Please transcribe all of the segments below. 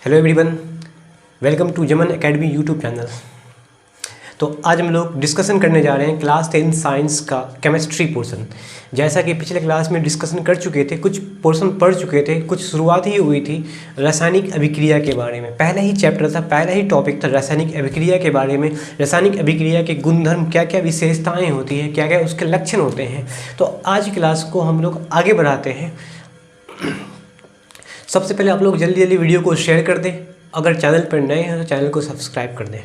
Hello everyone, welcome to जमन academy YouTube channel. तो आज हम लोग डिस्कशन करने जा रहे हैं क्लास 10 साइंस का केमिस्ट्री पोर्शन। जैसा कि पिछले क्लास में डिस्कशन कर चुके थे, कुछ पोर्शन पढ़ चुके थे, कुछ शुरुआत ही हुई थी रासायनिक अभिक्रिया के बारे में। पहला ही चैप्टर था, पहला ही टॉपिक था रासायनिक अभिक्रिया के बारे में। रासायनिक अभिक्रिया के गुणधर्म, क्या क्या विशेषताएँ होती हैं, क्या क्या उसके लक्षण होते हैं। तो आज की क्लास को हम लोग आगे बढ़ाते हैं। सबसे पहले आप लोग जल्दी जल्दी वीडियो को शेयर कर दें। अगर चैनल पर नए हैं तो चैनल को सब्सक्राइब कर दें।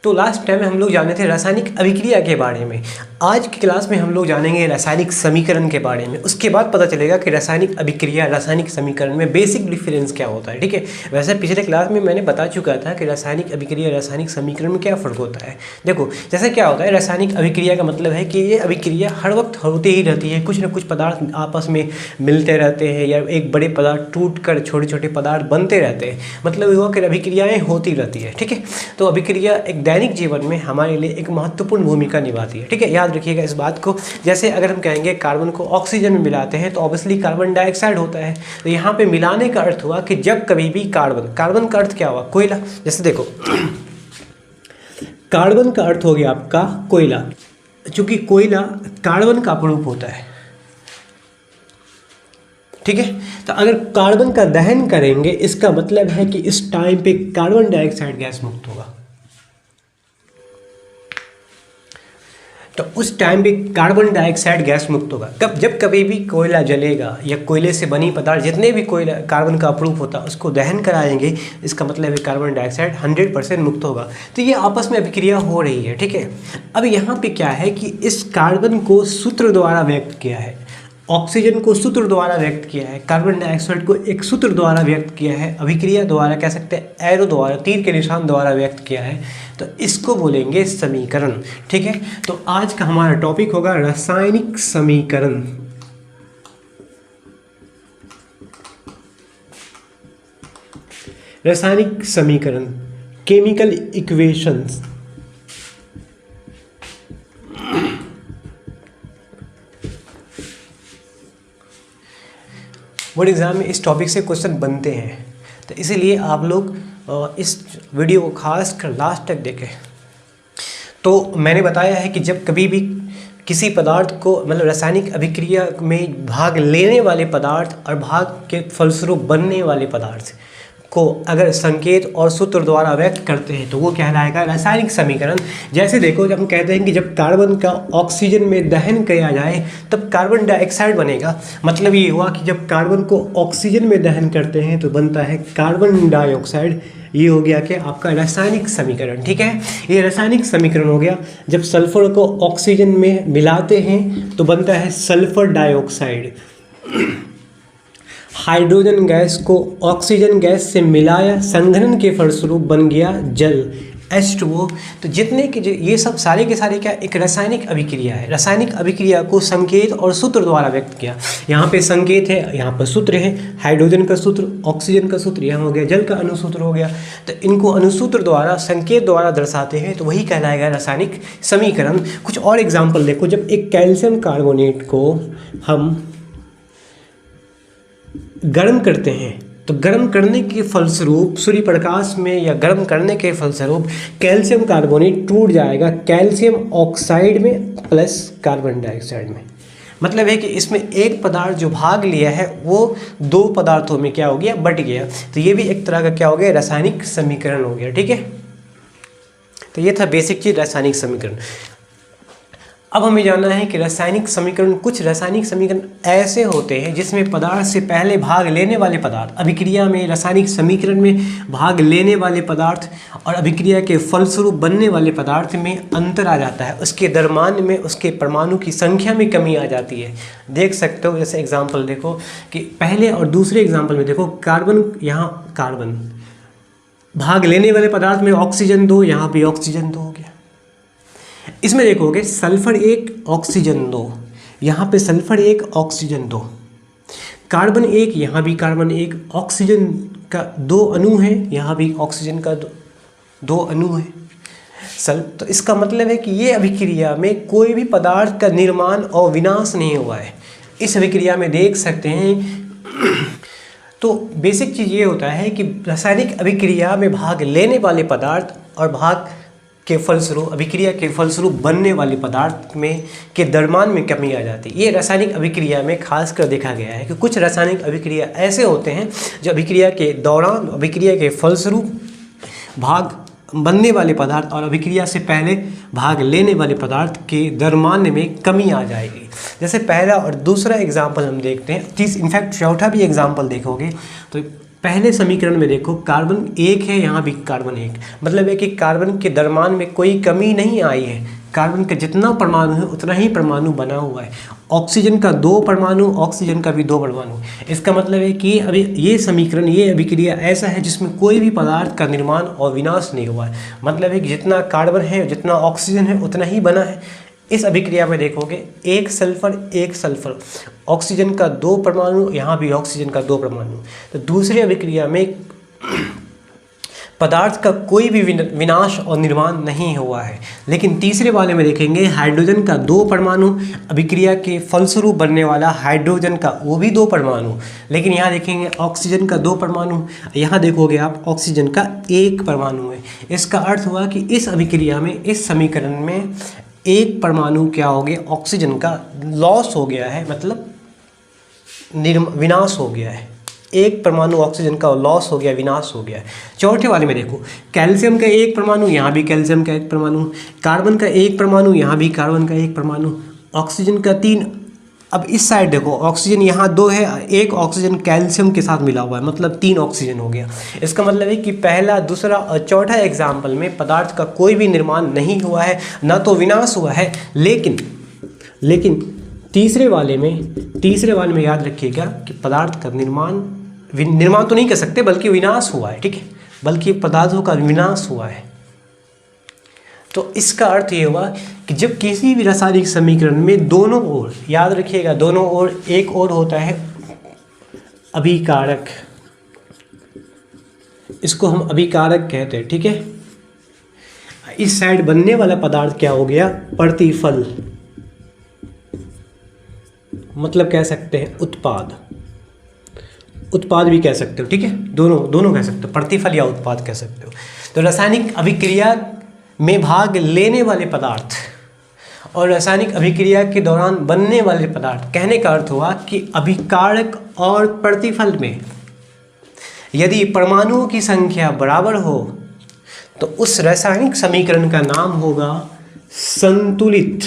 तो लास्ट टाइम हम लोग जाने थे रासायनिक अभिक्रिया के बारे में। आज की क्लास में हम लोग जानेंगे रासायनिक समीकरण के बारे में। उसके बाद पता चलेगा कि रासायनिक अभिक्रिया, रासायनिक समीकरण में बेसिक डिफरेंस क्या होता है। ठीक है, वैसे पिछले क्लास में मैंने बता चुका था कि रासायनिक अभिक्रिया, रासायनिक समीकरण में क्या फ़र्क होता है। देखो, जैसे क्या होता है, रासायनिक अभिक्रिया का मतलब है कि ये अभिक्रिया हर वक्त होती ही रहती है। कुछ न कुछ पदार्थ आपस में मिलते रहते हैं या एक बड़े पदार्थ टूट कर छोटे छोटे पदार्थ बनते रहते हैं। मतलब हुआ कि अभिक्रियाएँ होती रहती है। ठीक है, तो अभिक्रिया एक दैनिक जीवन में हमारे लिए एक महत्वपूर्ण भूमिका निभाती है। ठीक है, याद रखिएगा इस बात को। जैसे अगर हम कहेंगे कार्बन को ऑक्सीजन में मिलाते हैं तो ऑब्वियसली कार्बन डाइऑक्साइड होता है। तो यहाँ पे मिलाने का अर्थ हुआ कि जब कभी भी कार्बन का अर्थ क्या हुआ, कोयला। जैसे देखो, कार्बन का अर्थ हो गया आपका कोयला, चूंकि कोयला कार्बन का अपरूप होता है। ठीक है, तो अगर कार्बन का दहन करेंगे इसका मतलब है कि इस टाइम पे कार्बन डाइऑक्साइड गैस मुक्त होगा। तो उस टाइम भी कार्बन डाइऑक्साइड गैस मुक्त होगा। कब? जब कभी भी कोयला जलेगा या कोयले से बनी पदार्थ, जितने भी कोयला कार्बन का अपरूप होता है उसको दहन कराएंगे, इसका मतलब है कार्बन डाइऑक्साइड 100% मुक्त होगा। तो ये आपस में अभिक्रिया हो रही है। ठीक है, अब यहाँ पे क्या है कि इस कार्बन को सूत्र द्वारा व्यक्त किया है, ऑक्सीजन को सूत्र द्वारा व्यक्त किया है, कार्बन डाइऑक्साइड को एक सूत्र द्वारा व्यक्त किया है, अभिक्रिया द्वारा, कह सकते हैं एरो द्वारा, तीर के निशान द्वारा व्यक्त किया है। तो इसको बोलेंगे समीकरण। ठीक है, तो आज का हमारा टॉपिक होगा रासायनिक समीकरण। रासायनिक समीकरण, केमिकल इक्वेशंस। बोर्ड एग्जाम में इस टॉपिक से क्वेश्चन बनते हैं, तो इसीलिए आप लोग इस वीडियो को खास कर लास्ट तक देखें। तो मैंने बताया है कि जब कभी भी किसी पदार्थ को, मतलब रासायनिक अभिक्रिया में भाग लेने वाले पदार्थ और भाग के फलस्वरूप बनने वाले पदार्थ को अगर संकेत और सूत्र द्वारा व्यक्त करते हैं तो वो कहलाएगा रासायनिक समीकरण। जैसे देखो, जब हम कहते हैं कि जब कार्बन का ऑक्सीजन में दहन किया जाए तब कार्बन डाइऑक्साइड बनेगा। मतलब ये हुआ कि जब कार्बन को ऑक्सीजन में दहन करते हैं तो बनता है कार्बन डाइऑक्साइड। ये हो गया कि आपका रासायनिक समीकरण। ठीक है, ये रासायनिक समीकरण हो गया। जब सल्फर को ऑक्सीजन में मिलाते हैं तो बनता है सल्फर डाइऑक्साइड। हाइड्रोजन गैस को ऑक्सीजन गैस से मिलाया, संघनन के फलस्वरूप बन गया जल, H2O। तो जितने के ये सब सारे के सारे क्या, एक रासायनिक अभिक्रिया है। रासायनिक अभिक्रिया को संकेत और सूत्र द्वारा व्यक्त किया। यहाँ पे संकेत है, यहाँ पर सूत्र है, हाइड्रोजन का सूत्र, ऑक्सीजन का सूत्र, यहाँ हो गया जल का अनुसूत्र हो गया। तो इनको अनुसूत्र द्वारा, संकेत द्वारा दर्शाते हैं तो वही कहलाएगा रासायनिक समीकरण। कुछ और एग्जाम्पल देखो, जब एक कैल्शियम कार्बोनेट को हम गर्म करते हैं तो गर्म करने के फलस्वरूप सूर्य प्रकाश में या गर्म करने के फलस्वरूप कैल्शियम कार्बोनेट टूट जाएगा कैल्शियम ऑक्साइड में प्लस कार्बन डाइऑक्साइड में। मतलब है कि इसमें एक पदार्थ जो भाग लिया है वो दो पदार्थों में क्या हो गया, बट गया। तो ये भी एक तरह का क्या हो गया, रासायनिक समीकरण हो गया। ठीक है, तो ये था बेसिक चीज, रासायनिक समीकरण। अब हमें जानना है कि रासायनिक समीकरण, कुछ रासायनिक समीकरण ऐसे होते हैं जिसमें पदार्थ से पहले भाग लेने वाले पदार्थ, अभिक्रिया में, रासायनिक समीकरण में भाग लेने वाले पदार्थ और अभिक्रिया के फलस्वरूप बनने वाले पदार्थ में अंतर आ जाता है। उसके द्रव्यमान में, उसके परमाणु की संख्या में कमी आ जाती है। देख सकते हो, जैसे एग्जाम्पल देखो कि पहले और दूसरे एग्जाम्पल में देखो, कार्बन, यहाँ कार्बन भाग लेने वाले पदार्थ में ऑक्सीजन 2, यहाँ भी ऑक्सीजन 2 हो गया। इसमें देखोगे सल्फर 1 ऑक्सीजन 2, यहाँ पे सल्फर 1 ऑक्सीजन 2, कार्बन 1, यहाँ भी कार्बन 1, ऑक्सीजन का 2 अणु है, यहाँ भी ऑक्सीजन का 2 अणु है। तो इसका मतलब है कि ये अभिक्रिया में कोई भी पदार्थ का निर्माण और विनाश नहीं हुआ है। इस अभिक्रिया में देख सकते हैं तो बेसिक चीज़ ये होता है कि रासायनिक अभिक्रिया में भाग लेने वाले पदार्थ और भाग के फलस्वरूप अभिक्रिया के फलस्वरूप बनने वाले पदार्थ में के दरम्यान में कमी आ जाती है। ये रासायनिक अभिक्रिया में खासकर देखा गया है कि कुछ रासायनिक अभिक्रिया ऐसे होते हैं जो अभिक्रिया के दौरान अभिक्रिया के फलस्वरूप भाग बनने वाले पदार्थ और अभिक्रिया से पहले भाग लेने वाले पदार्थ के दरम्यान में कमी आ जाएगी। जैसे पहला और दूसरा एग्जाम्पल हम देखते हैं, इनफैक्ट चौथा भी एग्जाम्पल देखोगे तो पहले समीकरण में देखो कार्बन 1 है, यहाँ भी कार्बन 1, मतलब है कि कार्बन के दरम्यान में कोई कमी नहीं आई है। कार्बन का जितना परमाणु है उतना ही परमाणु बना हुआ है। ऑक्सीजन का 2 परमाणु, ऑक्सीजन का भी 2 परमाणु। इसका मतलब है कि अभी ये समीकरण, ये अभिक्रिया ऐसा है जिसमें कोई भी पदार्थ का निर्माण और विनाश नहीं हुआ है। मतलब है कि जितना कार्बन है, जितना ऑक्सीजन है उतना ही बना है। इस अभिक्रिया में देखोगे 1 सल्फर, ऑक्सीजन का 2 परमाणु, यहाँ भी ऑक्सीजन का 2 परमाणु। तो दूसरी अभिक्रिया में पदार्थ का कोई भी विनाश और निर्माण नहीं हुआ है। लेकिन तीसरे वाले में देखेंगे हाइड्रोजन का 2 परमाणु, अभिक्रिया के फलस्वरूप बनने वाला हाइड्रोजन का वो भी 2 परमाणु। लेकिन यहाँ देखेंगे ऑक्सीजन का 2 परमाणु, यहाँ देखोगे आप ऑक्सीजन का 1 परमाणु है। इसका अर्थ हुआ कि इस अभिक्रिया में, इस समीकरण में 1 परमाणु क्या हो गया, ऑक्सीजन का लॉस हो गया है, मतलब विनाश हो गया है। 1 परमाणु ऑक्सीजन का लॉस हो गया, विनाश हो गया है। चौथे वाले में देखो कैल्शियम का 1 परमाणु, यहाँ भी कैल्शियम का 1 परमाणु, कार्बन का 1 परमाणु, यहाँ भी कार्बन का 1 परमाणु, ऑक्सीजन का 3। अब इस साइड देखो ऑक्सीजन यहाँ 2 है, 1 ऑक्सीजन कैल्शियम के साथ मिला हुआ है, मतलब 3 ऑक्सीजन हो गया। इसका मतलब है कि पहला, दूसरा और चौथा एग्जाम्पल में पदार्थ का कोई भी निर्माण नहीं हुआ है, ना तो विनाश हुआ है। लेकिन तीसरे वाले में याद रखिएगा कि पदार्थ का निर्माण तो नहीं कर सकते बल्कि विनाश हुआ है, ठीक है, बल्कि पदार्थों का विनाश हुआ है। तो इसका अर्थ ये हुआ कि जब किसी भी रासायनिक समीकरण में दोनों ओर, याद रखिएगा दोनों ओर, एक ओर होता है अभिकारक, इसको हम अभिकारक कहते हैं, ठीक है। इस साइड बनने वाला पदार्थ क्या हो गया, प्रतिफल, मतलब कह सकते हैं उत्पाद भी कह सकते हो, ठीक है, दोनों कह सकते हो, प्रतिफल या उत्पाद कह सकते हो। तो रासायनिक अभिक्रिया में भाग लेने वाले पदार्थ और रासायनिक अभिक्रिया के दौरान बनने वाले पदार्थ, कहने का अर्थ हुआ कि अभिकारक और प्रतिफल में यदि परमाणुओं की संख्या बराबर हो तो उस रासायनिक समीकरण का नाम होगा संतुलित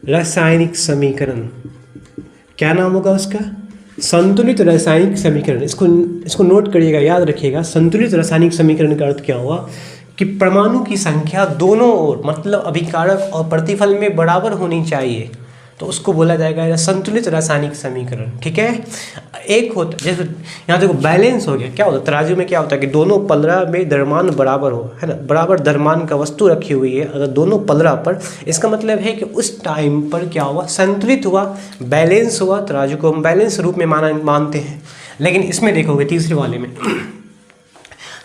रासायनिक समीकरण। क्या नाम होगा उसका, संतुलित रासायनिक समीकरण। इसको नोट करिएगा, याद रखिएगा। संतुलित रासायनिक समीकरण का अर्थ क्या हुआ कि परमाणु की संख्या दोनों ओर, मतलब अभिकारक और प्रतिफल में बराबर होनी चाहिए, तो उसको बोला जाएगा संतुलित रासायनिक समीकरण, ठीक है। एक होता, जैसे यहाँ देखो बैलेंस हो गया, क्या होता है तराजू में, क्या होता है कि दोनों पलड़ा में द्रव्यमान बराबर हो, है ना, बराबर द्रव्यमान का वस्तु रखी हुई है अगर दोनों पलड़ा पर, इसका मतलब है कि उस टाइम पर क्या हुआ, संतुलित हुआ, बैलेंस हुआ। तराजू को हम बैलेंस रूप में मानते हैं। लेकिन इसमें देखोगे तीसरे वाले में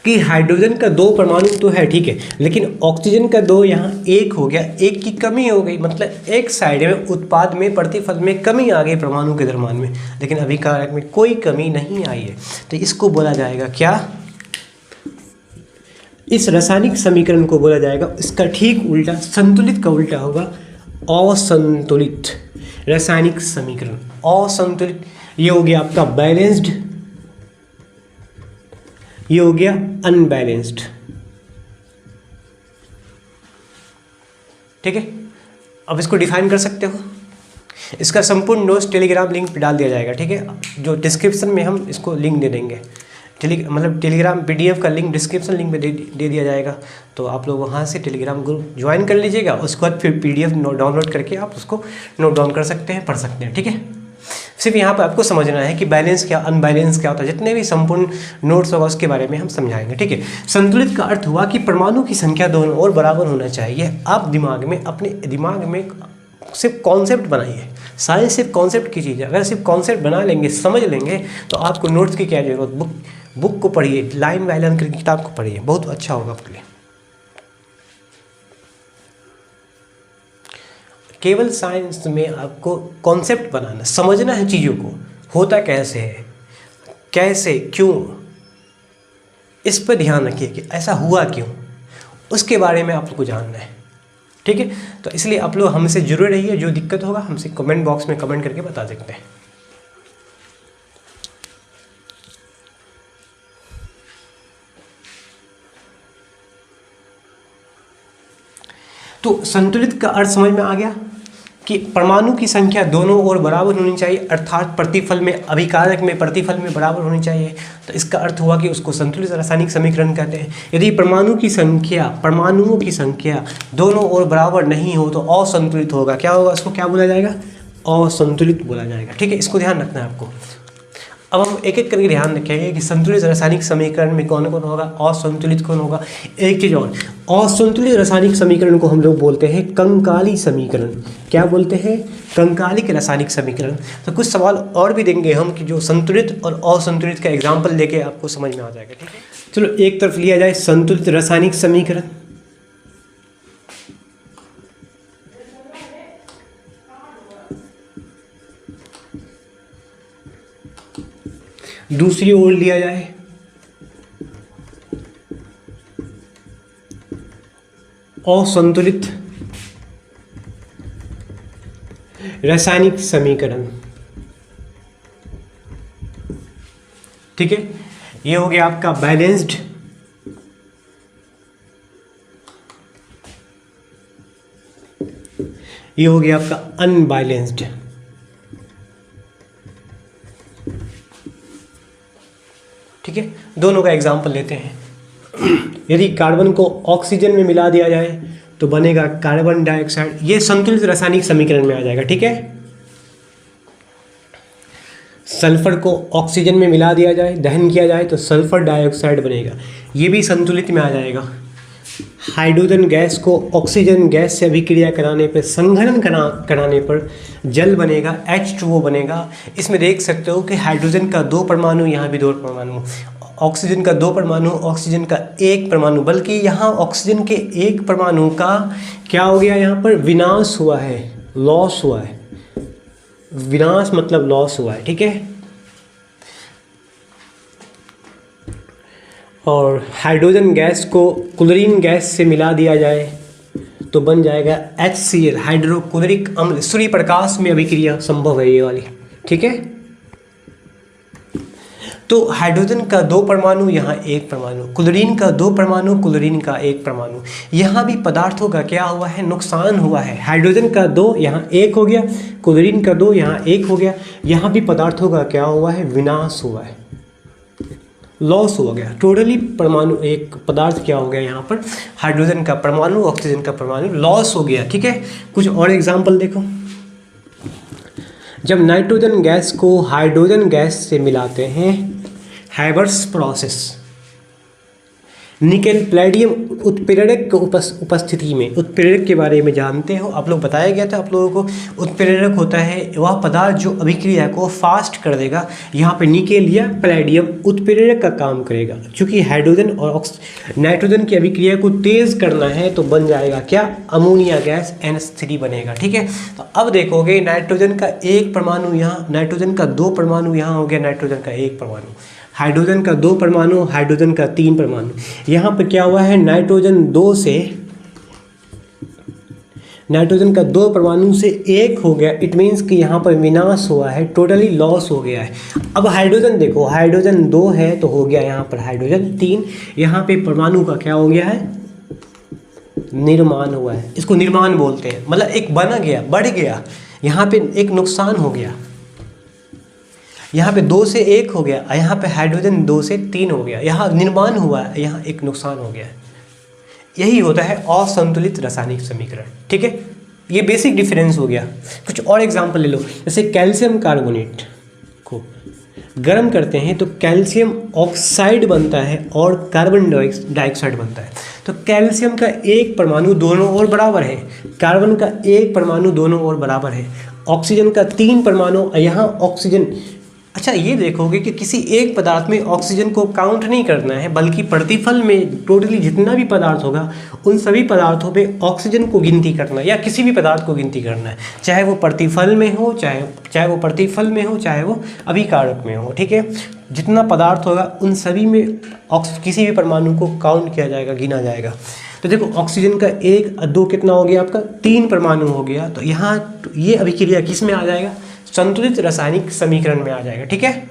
कि हाइड्रोजन का 2 परमाणु तो है, ठीक है, लेकिन ऑक्सीजन का 2 यहाँ 1 हो गया, 1 की कमी हो गई, मतलब एक साइड में उत्पाद में, प्रतिफल में कमी आ गई परमाणु के द्रव्यमान में, लेकिन अभिकारक में कोई कमी नहीं आई है। तो इसको बोला जाएगा क्या, इस रासायनिक समीकरण को बोला जाएगा, इसका ठीक उल्टा, संतुलित का उल्टा होगा असंतुलित रासायनिक समीकरण। असंतुलित ये हो गया आपका बैलेंस्ड, ये हो गया अनबैलेंस्ड, ठीक है। अब इसको डिफाइन कर सकते हो। इसका संपूर्ण नोट्स टेलीग्राम लिंक पे डाल दिया जाएगा, ठीक है, जो डिस्क्रिप्शन में हम इसको लिंक दे देंगे। मतलब टेलीग्राम PDF का लिंक डिस्क्रिप्शन लिंक में दे दिया जाएगा, तो आप लोग वहाँ से टेलीग्राम ग्रुप ज्वाइन कर लीजिएगा। उसके बाद फिर PDF डाउनलोड करके आप उसको नोट डाउन कर सकते हैं, पढ़ सकते हैं, ठीक है। सिर्फ यहाँ पर आपको समझना है कि बैलेंस क्या, अनबैलेंस क्या होता है, जितने भी संपूर्ण नोट्स होगा उसके बारे में हम समझाएंगे, ठीक है। संतुलित का अर्थ हुआ कि परमाणु की संख्या दोनों ओर बराबर होना चाहिए। आप अपने दिमाग में सिर्फ कॉन्सेप्ट बनाइए। साइंस सिर्फ कॉन्सेप्ट की चीज़ है। अगर सिर्फ कॉन्सेप्ट बना लेंगे, समझ लेंगे, तो आपको नोट्स की क्या जरूरत, बुक को पढ़िए, लाइन बाय लाइन की किताब को पढ़िए, बहुत अच्छा होगा आपके लिए। केवल साइंस में आपको कॉन्सेप्ट बनाना, समझना है चीज़ों को, होता कैसे है, कैसे, क्यों, इस पर ध्यान रखिए कि ऐसा हुआ क्यों, उसके बारे में आप लोग को जानना है। ठीक है, तो इसलिए आप लोग हमसे जुड़े रहिए। जो दिक्कत होगा हमसे कमेंट बॉक्स में कमेंट करके बता सकते हैं। तो संतुलित का अर्थ समझ में आ गया कि परमाणु की संख्या दोनों ओर बराबर होनी चाहिए, अर्थात प्रतिफल में, अभिकारक में प्रतिफल में बराबर होनी चाहिए। तो इसका अर्थ हुआ कि उसको संतुलित रासायनिक समीकरण कहते हैं। यदि परमाणुओं की संख्या दोनों ओर बराबर नहीं हो तो असंतुलित होगा। क्या होगा? उसको क्या बोला जाएगा? असंतुलित बोला जाएगा। ठीक है, इसको ध्यान रखना है आपको। अब हम एक एक करके ध्यान रखेंगे कि संतुलित रासायनिक समीकरण में कौन कौन होगा, असंतुलित कौन होगा। एक चीज़ और, असंतुलित रासायनिक समीकरण को हम लोग बोलते हैं कंकाली समीकरण। क्या बोलते हैं? कंकालिक रासायनिक समीकरण। तो कुछ सवाल और भी देंगे हम कि जो संतुलित और असंतुलित का एग्जाम्पल लेके आपको समझ में आ जाएगा। ठीक है, चलो एक तरफ लिया जाए संतुलित रासायनिक समीकरण, दूसरी ओर लिया जाए असंतुलित रासायनिक समीकरण। ठीक है, ये हो गया आपका बैलेंस्ड, ये हो गया आपका अनबैलेंस्ड। ठीक है, दोनों का एग्जाम्पल लेते हैं। यदि कार्बन को ऑक्सीजन में मिला दिया जाए तो बनेगा कार्बन डाइऑक्साइड। ये संतुलित रासायनिक समीकरण में आ जाएगा। ठीक है, सल्फर को ऑक्सीजन में मिला दिया जाए, दहन किया जाए तो सल्फर डाइऑक्साइड बनेगा, ये भी संतुलित में आ जाएगा। हाइड्रोजन गैस को ऑक्सीजन गैस से अभिक्रिया कराने पर, संघनन कराने पर जल बनेगा, H2O बनेगा। इसमें देख सकते हो कि हाइड्रोजन का 2 परमाणु, यहाँ भी 2 परमाणु, ऑक्सीजन का 2 परमाणु, ऑक्सीजन का 1 परमाणु, बल्कि यहाँ ऑक्सीजन के 1 परमाणु का क्या हो गया, यहाँ पर विनाश हुआ है, लॉस हुआ है। विनाश मतलब लॉस हुआ है। ठीक है, और हाइड्रोजन गैस को क्लोरीन गैस से मिला दिया जाए तो बन जाएगा HCl, हाइड्रोक्लोरिक अम्ल। सूर्य प्रकाश में अभिक्रिया संभव है ये वाली। ठीक है, तो हाइड्रोजन का 2 परमाणु, यहाँ 1 परमाणु, क्लोरीन का 2 परमाणु, क्लोरीन का 1 परमाणु। यहाँ भी पदार्थों का क्या हुआ है, नुकसान हुआ है। हाइड्रोजन का 2 यहाँ 1 हो गया, क्लोरीन का 2 यहाँ 1 हो गया। यहाँ भी पदार्थों का क्या हुआ है, विनाश हुआ है, लॉस हो गया। टोटली परमाणु, एक पदार्थ क्या हो गया यहाँ पर, हाइड्रोजन का परमाणु, ऑक्सीजन का परमाणु लॉस हो गया। ठीक है, कुछ और एग्जाम्पल देखो। जब नाइट्रोजन गैस को हाइड्रोजन गैस से मिलाते हैं, हैबर्स प्रोसेस, निकेल प्लेडियम उत्प्रेरक उपस्थिति में, उत्प्रेरक के बारे में जानते हो आप लोग, बताया गया था आप लोगों को। उत्प्रेरक होता है वह पदार्थ जो अभिक्रिया को फास्ट कर देगा। यहाँ पे निकेल या प्लेडियम उत्प्रेरक का काम करेगा। चूँकि हाइड्रोजन और नाइट्रोजन की अभिक्रिया को तेज़ करना है तो बन जाएगा क्या, अमोनिया गैस NH3 बनेगा। ठीक है, तो अब देखोगे नाइट्रोजन का 1 परमाणु यहाँ, नाइट्रोजन का 2 परमाणु यहाँ हो गया, नाइट्रोजन का 1 परमाणु, हाइड्रोजन का 2 परमाणु, हाइड्रोजन का 3 परमाणु। यहाँ पर क्या हुआ है, नाइट्रोजन का 2 परमाणु से 1 हो गया। इट मीन्स कि यहाँ पर विनाश हुआ है, टोटली लॉस हो गया है। अब हाइड्रोजन देखो, हाइड्रोजन 2 है तो हो गया यहाँ पर हाइड्रोजन 3। यहाँ पे परमाणु का क्या हो गया है, निर्माण हुआ है। इसको निर्माण बोलते हैं, मतलब एक बना गया, बढ़ गया। यहाँ पे एक नुकसान हो गया, यहाँ पे 2 से 1 हो गया, यहाँ पे हाइड्रोजन 2 से 3 हो गया। यहाँ निर्माण हुआ है, यहाँ एक नुकसान हो गया। यही होता है असंतुलित रासायनिक समीकरण। ठीक है, ये बेसिक डिफरेंस हो गया। कुछ और एग्जांपल ले लो, जैसे कैल्शियम कार्बोनेट को गर्म करते हैं तो कैल्शियम ऑक्साइड बनता है और कार्बन डाइऑक्साइड बनता है। तो कैल्शियम का 1 परमाणु दोनों ओर बराबर है, कार्बन का 1 परमाणु दोनों ओर बराबर है, ऑक्सीजन का 3 परमाणु, यहाँ ऑक्सीजन अच्छा, ये देखोगे कि किसी एक पदार्थ में ऑक्सीजन को काउंट नहीं करना है, बल्कि प्रतिफल में टोटली जितना भी पदार्थ होगा उन सभी पदार्थों में ऑक्सीजन को गिनती करना है, या किसी भी पदार्थ को गिनती करना है, चाहे वो प्रतिफल में हो, चाहे वो प्रतिफल में हो, चाहे वो अभिकारक में हो। ठीक है, जितना पदार्थ होगा उन सभी में किसी भी परमाणु को काउंट किया जाएगा, गिना जाएगा। तो देखो ऑक्सीजन का 1 2 कितना हो गया आपका, 3 परमाणु हो गया। तो यहाँ ये अभिक्रिया किस में आ जाएगा, संतुलित रासायनिक समीकरण में आ जाएगा। ठीक है,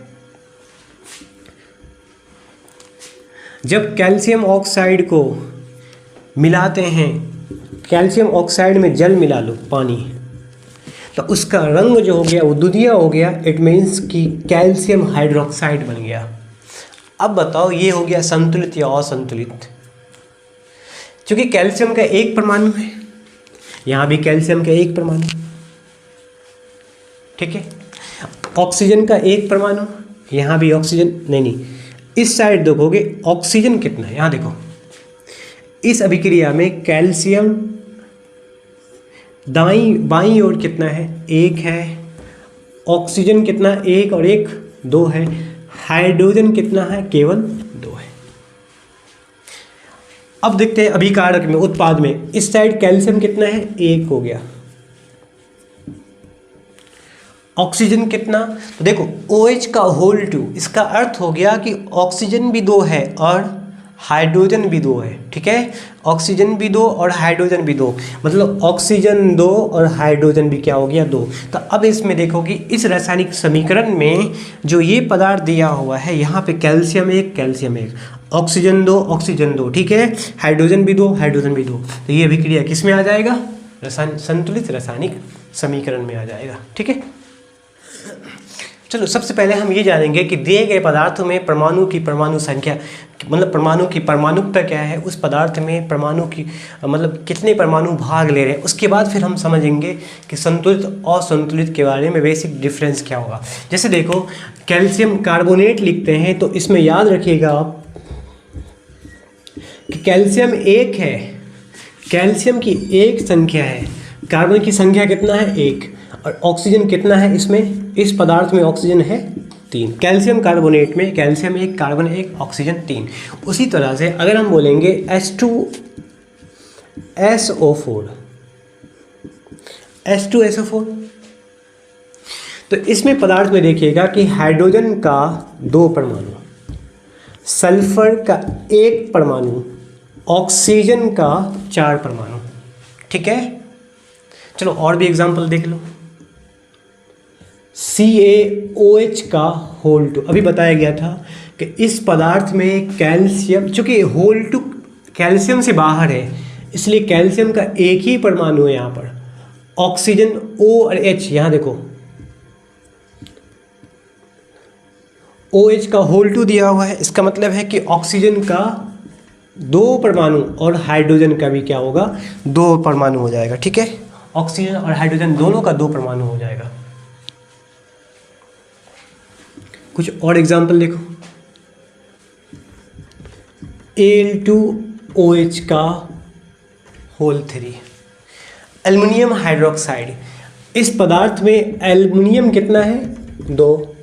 जब कैल्शियम ऑक्साइड को मिलाते हैं, कैल्शियम ऑक्साइड में जल मिला लो, पानी, तो उसका रंग जो हो गया वो दुधिया हो गया। इट मीन्स कि कैल्शियम हाइड्रोक्साइड बन गया। अब बताओ ये हो गया संतुलित या असंतुलित? क्योंकि कैल्शियम का 1 परमाणु है, यहाँ भी कैल्शियम का 1 परमाणु, ठीक है। ऑक्सीजन का 1 परमाणु, यहाँ भी ऑक्सीजन, नहीं, इस साइड देखोगे ऑक्सीजन कितना है, यहाँ देखो इस अभिक्रिया में कैल्शियम बाईं ओर कितना है, 1 है। ऑक्सीजन कितना, 1 और 1 2 है। हाइड्रोजन कितना है, केवल 2 है। अब देखते हैं अभिकारक में, उत्पाद में, इस साइड कैल्शियम कितना है, 1 हो गया। ऑक्सीजन कितना, तो देखो OH का होल 2, इसका अर्थ हो गया कि ऑक्सीजन भी 2 है और हाइड्रोजन भी 2 है। ठीक है, ऑक्सीजन भी 2 और हाइड्रोजन भी 2, मतलब ऑक्सीजन 2 और हाइड्रोजन भी क्या हो गया, 2। तो अब इसमें देखो कि इस रासायनिक समीकरण में जो ये पदार्थ दिया हुआ है, यहाँ पे कैल्शियम 1, ऑक्सीजन 2, ठीक है, हाइड्रोजन भी 2, हाइड्रोजन भी 2। तो ये अभिक्रिया किस में आ जाएगा, संतुलित रासायनिक समीकरण में आ जाएगा। ठीक है, चलो सबसे पहले हम ये जानेंगे कि दिए गए पदार्थों में परमाणु की परमाणु संख्या, मतलब परमाणु की परमाणुकता क्या है, उस पदार्थ में परमाणु की मतलब कितने परमाणु भाग ले रहे हैं। उसके बाद फिर हम समझेंगे कि संतुलित और असंतुलित के बारे में बेसिक डिफरेंस क्या होगा। जैसे देखो कैल्शियम कार्बोनेट लिखते हैं, तो इसमें याद रखिएगा आप कि कैल्शियम 1 है, कैल्शियम की 1 संख्या है, कार्बन की संख्या कितना है, 1, और ऑक्सीजन कितना है, इसमें इस पदार्थ में ऑक्सीजन है 3। कैल्शियम कार्बोनेट में कैल्शियम 1, कार्बन 1, ऑक्सीजन 3। उसी तरह से अगर हम बोलेंगे H2SO4, तो इसमें पदार्थ में देखिएगा कि हाइड्रोजन का 2 परमाणु, सल्फर का 1 परमाणु, ऑक्सीजन का 4 परमाणु। ठीक है, चलो और भी एग्जांपल देख लो। CaOH का होल 2, अभी बताया गया था कि इस पदार्थ में कैल्शियम, चूंकि होल 2 कैल्शियम से बाहर है इसलिए कैल्शियम का 1 ही परमाणु है यहाँ पर। ऑक्सीजन O और H, यहाँ देखो OH का होल 2 दिया हुआ है, इसका मतलब है कि ऑक्सीजन का 2 परमाणु और हाइड्रोजन का भी क्या होगा, 2 परमाणु हो जाएगा। ठीक है, ऑक्सीजन और हाइड्रोजन दोनों का 2 परमाणु हो जाएगा। कुछ और एग्जाम्पल देखो, Al2OH का होल 3, एल्युमिनियम हाइड्रोक्साइड, इस पदार्थ में एल्युमिनियम कितना है, 2,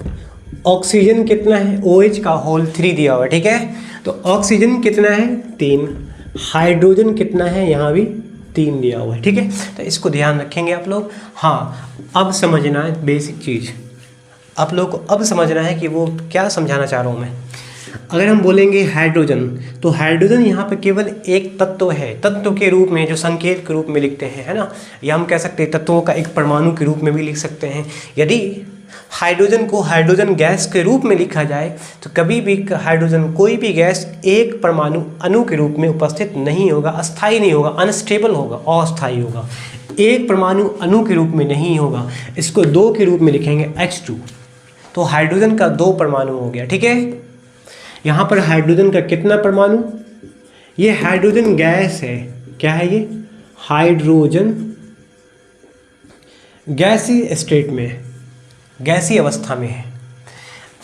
ऑक्सीजन कितना है, OH का होल 3 दिया हुआ है। ठीक है, तो ऑक्सीजन कितना है, 3, हाइड्रोजन कितना है, यहाँ भी 3 दिया हुआ है। ठीक है, तो इसको ध्यान रखेंगे आप लोग। हाँ, अब समझना है बेसिक चीज़, आप लोग को अब समझना है कि वो क्या समझाना चाह रहा हूँ मैं। अगर हम बोलेंगे हाइड्रोजन, तो हाइड्रोजन यहाँ पे केवल एक तत्व है, तत्व के रूप में, जो संकेत के रूप में लिखते हैं, है ना, या हम कह सकते हैं तत्वों का एक परमाणु के रूप में भी लिख सकते हैं। यदि हाइड्रोजन को हाइड्रोजन गैस के रूप में लिखा जाए तो कभी भी हाइड्रोजन, कोई भी गैस एक परमाणु अणु के रूप में उपस्थित नहीं होगा, अस्थायी नहीं होगा, अनस्टेबल होगा, अस्थायी होगा, एक परमाणु अणु के रूप में नहीं होगा। इसको 2 के रूप में लिखेंगे, H2, तो हाइड्रोजन का 2 परमाणु हो गया। ठीक है, यहाँ पर हाइड्रोजन का कितना परमाणु, ये हाइड्रोजन गैस है, क्या है ये, हाइड्रोजन गैसीय स्टेट में, गैसीय अवस्था में है।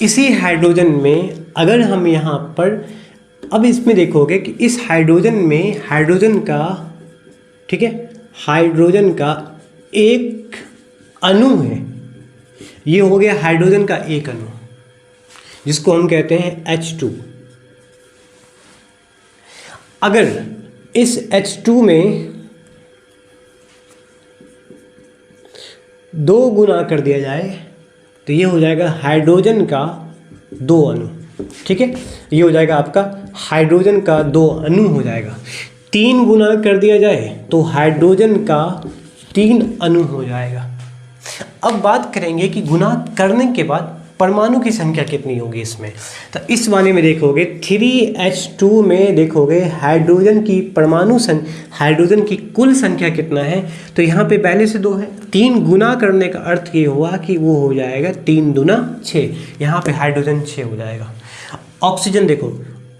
इसी हाइड्रोजन में अगर हम यहाँ पर, अब इसमें देखोगे कि इस हाइड्रोजन में हाइड्रोजन का, ठीक है, हाइड्रोजन का 1 अणु है, ये हो गया हाइड्रोजन का 1 अणु। जिसको हम कहते हैं H2। अगर इस H2 में 2 गुना कर दिया जाए तो ये हो जाएगा हाइड्रोजन का 2 अणु। ठीक है, ये हो जाएगा आपका हाइड्रोजन का 2 अणु हो जाएगा। 3 गुना कर दिया जाए तो हाइड्रोजन का 3 अणु हो जाएगा। अब बात करेंगे कि गुना करने के बाद परमाणु की संख्या कितनी होगी इसमें। तो इस वाले में देखोगे 3H2 में देखोगे हाइड्रोजन की परमाणु हाइड्रोजन की कुल संख्या कितना है, तो यहाँ पे पहले से 2 है। 3 गुना करने का अर्थ ये हुआ कि वो हो जाएगा 3 दूना 6, यहाँ पे हाइड्रोजन 6 हो जाएगा। ऑक्सीजन देखो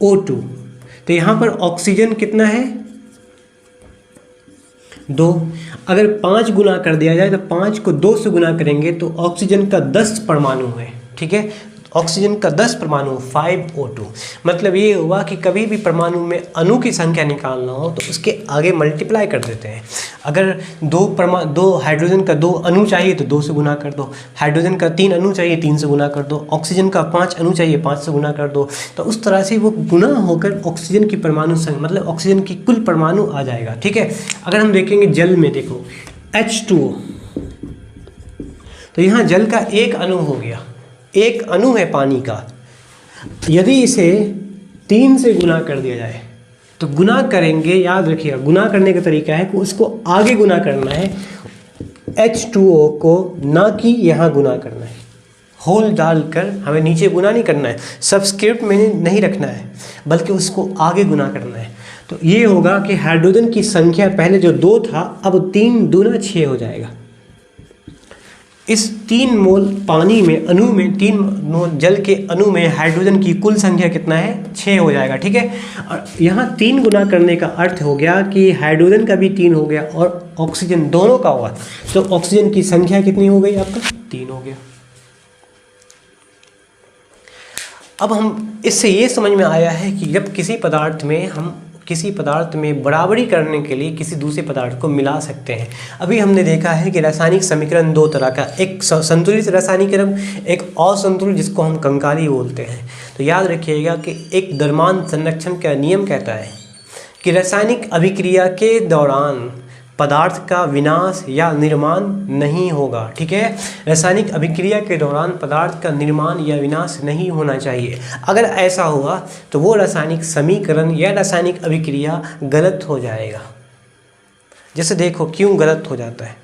O2, तो यहाँ पर ऑक्सीजन कितना है 2। अगर 5 गुना कर दिया जाए तो 5 को 2 से गुना करेंगे तो ऑक्सीजन का 10 परमाणु है। ठीक है, ऑक्सीजन का 10 परमाणु 5O2। मतलब ये हुआ कि कभी भी परमाणु में अणु की संख्या निकालना हो तो उसके आगे मल्टीप्लाई कर देते हैं। अगर 2 हाइड्रोजन का 2 अणु चाहिए तो 2 से गुना कर दो, हाइड्रोजन का 3 अणु चाहिए 3 से गुना कर दो, ऑक्सीजन का 5 अणु चाहिए 5 से गुना कर दो। तो उस तरह से वो गुना होकर ऑक्सीजन की परमाणु संख्या मतलब ऑक्सीजन की कुल परमाणु आ जाएगा। ठीक है, अगर हम देखेंगे जल में देखो H2O, तो यहाँ जल का 1 अणु हो गया, 1 अणु है पानी का। यदि इसे 3 से गुना कर दिया जाए तो गुना करेंगे, याद रखिएगा गुना करने का तरीका है कि उसको आगे गुना करना है H2O को, ना कि यहाँ गुना करना है। होल डालकर हमें नीचे गुना नहीं करना है, सबस्क्रिप्ट में नहीं रखना है, बल्कि उसको आगे गुना करना है। तो ये होगा कि हाइड्रोजन की संख्या पहले जो 2 था अब 3 दूना 6 हो जाएगा। इस 3 मोल पानी में अणु में 3 मोल जल के अणु में हाइड्रोजन की कुल संख्या कितना है 6 हो जाएगा। ठीक है, और यहाँ 3 गुना करने का अर्थ हो गया कि हाइड्रोजन का भी 3 हो गया और ऑक्सीजन दोनों का हुआ, तो ऑक्सीजन की संख्या कितनी हो गई आपका 3 हो गया। अब हम इससे ये समझ में आया है कि जब किसी पदार्थ में बराबरी करने के लिए किसी दूसरे पदार्थ को मिला सकते हैं। अभी हमने देखा है कि रासायनिक समीकरण 2 तरह का, एक संतुलित रासायनिक क्रम, एक असंतुलित जिसको हम कंकाली बोलते हैं। तो याद रखिएगा कि एक द्रव्यमान संरक्षण का नियम कहता है कि रासायनिक अभिक्रिया के दौरान पदार्थ का विनाश या निर्माण नहीं होगा। ठीक है, रासायनिक अभिक्रिया के दौरान पदार्थ का निर्माण या विनाश नहीं होना चाहिए। अगर ऐसा हुआ तो वो रासायनिक समीकरण या रासायनिक अभिक्रिया गलत हो जाएगा। जैसे देखो क्यों गलत हो जाता है,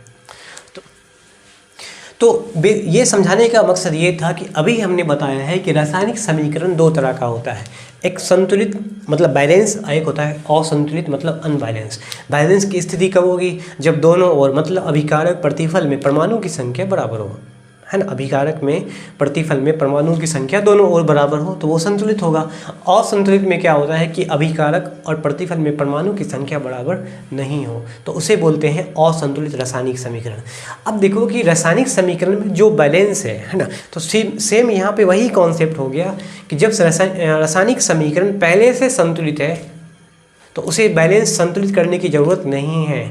तो ये समझाने का मकसद ये था कि अभी हमने बताया है कि रासायनिक समीकरण 2 तरह का होता है, एक संतुलित मतलब बैलेंस, एक होता है असंतुलित मतलब अनबैलेंस। बैलेंस की स्थिति कब होगी, जब दोनों ओर मतलब अभिकारक प्रतिफल में परमाणु की संख्या बराबर हो, है ना। अभिकारक में प्रतिफल में परमाणु की संख्या दोनों ओर बराबर हो तो वो संतुलित होगा। असंतुलित में क्या होता है कि अभिकारक और प्रतिफल में परमाणु की संख्या बराबर नहीं हो, तो उसे बोलते हैं असंतुलित रासायनिक समीकरण। अब देखो कि रासायनिक समीकरण में जो बैलेंस है ना, तो सेम यहाँ पे वही कॉन्सेप्ट हो गया कि जब रासायनिक समीकरण पहले से संतुलित है तो उसे बैलेंस संतुलित करने की ज़रूरत नहीं है,